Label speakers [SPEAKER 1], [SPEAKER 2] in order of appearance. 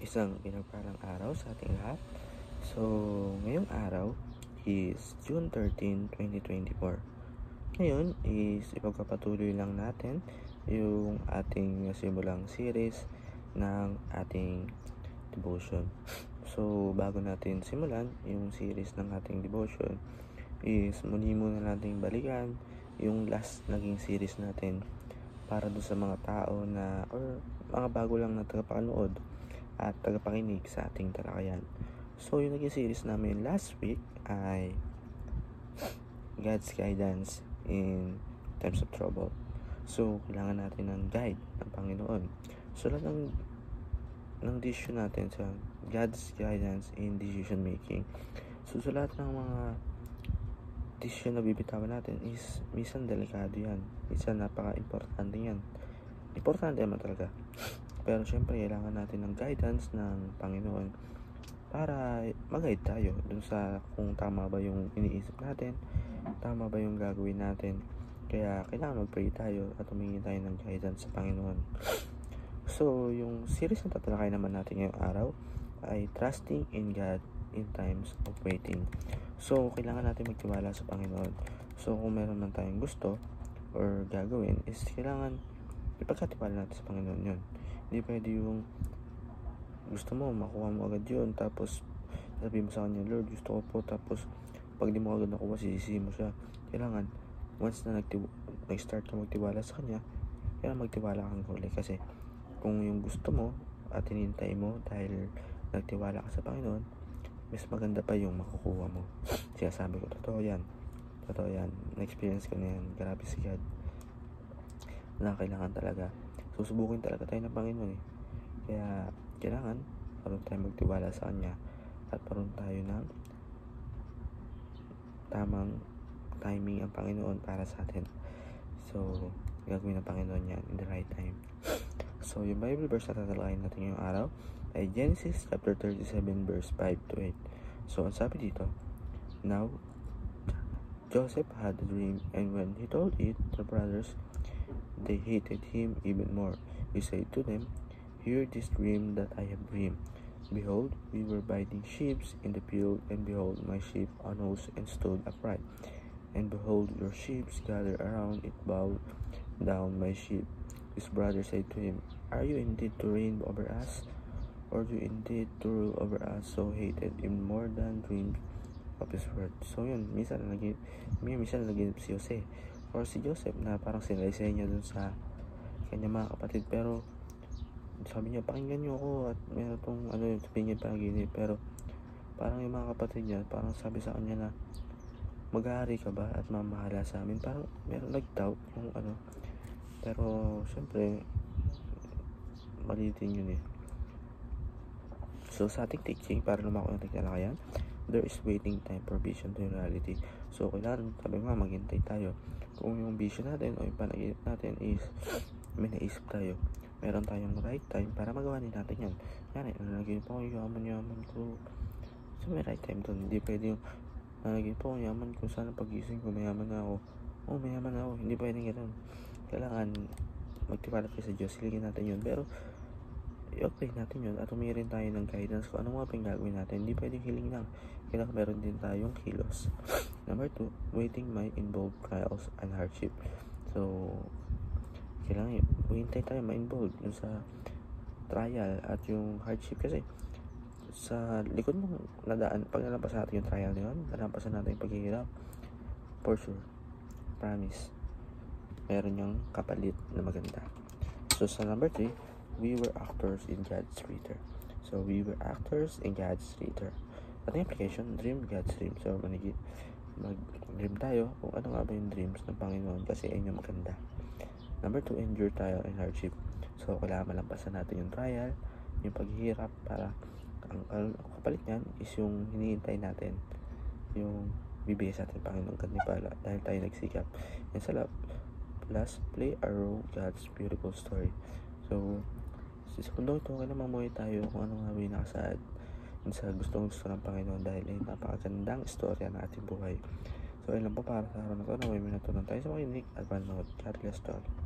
[SPEAKER 1] Isang pinagpalang araw sa ating lahat. So, ngayong araw is June 13, 2024. Ngayon is ipagpapatuloy lang natin yung ating nasimulang series ng ating devotion. So, bago natin simulan yung series ng ating devotion is muli muna nating balikan yung last naging series natin para doon sa mga tao na or mga bago lang na tagapanood at tagapakinig sa ating talakayan. So, yung naging series namin last week ay God's Guidance in Times of Trouble. So, kailangan natin ng guide ng Panginoon. So, lahat ng decision natin sa God's Guidance in Decision Making. So, sa lahat ng mga decision na bibitawan natin is minsan delikado yan. Minsan napaka-importante yan. Importante naman talaga. Pero syempre, kailangan natin ng guidance ng Panginoon para mag-guide tayo dun sa kung tama ba yung iniisip natin, tama ba yung gagawin natin. Kaya kailangan mag-pray tayo at humingi tayo ng guidance sa Panginoon. So, yung series na tatalakay naman natin ngayong araw ay Trusting in God in Times of Waiting. So, kailangan natin magtiwala sa Panginoon. So, kung meron man tayong gusto or gagawin is kailangan ipagkatiwala natin sa Panginoon yun. Hindi pwede yung gusto mo, makuha mo agad yun, tapos sabihin mo sa kanya, Lord, gusto ko po, tapos pag di mo agad nakuha, sisisi mo siya. Kailangan, once na nag-start ka magtiwala sa kanya, kailangan magtiwala kang huli. Kasi kung yung gusto mo at hinintay mo dahil nagtiwala ka sa Panginoon, mas maganda pa yung makukuha mo. Sinasabi ko, totoo yan. Totoo yan. Na-experience ko na yan. Grabe si God. Na kailangan talaga susubukin talaga tayo ng Panginoon eh. Kaya kailangan parang tayo magtiwala sa Kanya at parang tayo ng tamang timing ang Panginoon para sa atin. So, gagawin ng Panginoon yan in the right time. So, yung Bible verse na tatalakayin natin ngayong araw ay Genesis chapter 37 verse 5 to 8. So, ang sabi dito, Now, Joseph had a dream, and when he told it to the brothers, they hated him even more. He said to them, Hear this dream that I have dreamed. Behold, we were binding sheep in the field, and behold, my sheep arose and stood upright. And behold, your sheep gathered around it, bowed down my sheep. His brother said to him, Are you indeed to reign over us? Or do you indeed to rule over us? So hated him more than dreamed of his word. So yun, minsan naginip si Jose or si Joseph na parang sinaysay niya dun sa kanya mga kapatid, pero sabi niya, pakinggan niyo ako at meron tong sabihin niya panaginip, pero parang yung mga kapatid niya parang sabi sa kanya na mag-aari ka ba at mamahala sa amin, parang meron nag-doubt yung pero syempre mali din yun eh. So sa ating teaching, para lumako ng talakayan, there is waiting time for vision to reality. So kailangan, sabi nga, maghintay tayo. Kung yung vision natin o yung panaginip natin is may naisip tayo, meron tayong right time para magawa din natin yan. Yan eh, nanaginip ako, yaman ko. So may right time dun. Hindi pwede yung nanaginip ako, yaman ko, sana pagising ko, mayaman na ako. Mayaman na ako. Hindi pwede ganun. Kailangan magtiwala tayo sa Diyos, silingin natin yun. Pero i-apply natin yun at humirin tayo ng guidance kung ano mga gagawin natin. Hindi pwedeng hiling lang. Kailangan meron din tayong kilos. Number 2, waiting might involve trials and hardship. So, kailangan hintay tayo ma-involve dun sa trial at yung hardship. Kasi sa likod mong nadaan, pag nalampas natin yung trial na yun, nalampasan natin yung paghihirap, for sure, promise, meron yung kapalit na maganda. So, sa number 3, we were actors in God's theater. So, we were actors in God's theater. At yung application, dream God's dream. So, mag-dream tayo kung ano nga ba yung dreams ng Panginoon kasi ayun yung maganda. Number 2, endure trial and hardship. So, kailangan malampasan natin yung trial, yung paghihirap, para ang kapalit niyan is yung hinihintay natin, yung bibigay sa atin Panginoon kanipala dahil tayo nagsikap. And sa last, play a role God's beautiful story. So, sa segundo ito, kailangan mamuhay tayo kung ano nga ba yung nakasaad sa gustong gusto ng Panginoon dahil ay napakagandang istorya ng ating buhay. So, ayun lang po para sa araw na ito. Naway may natunan tayo sa makinig at panonood. God bless to all.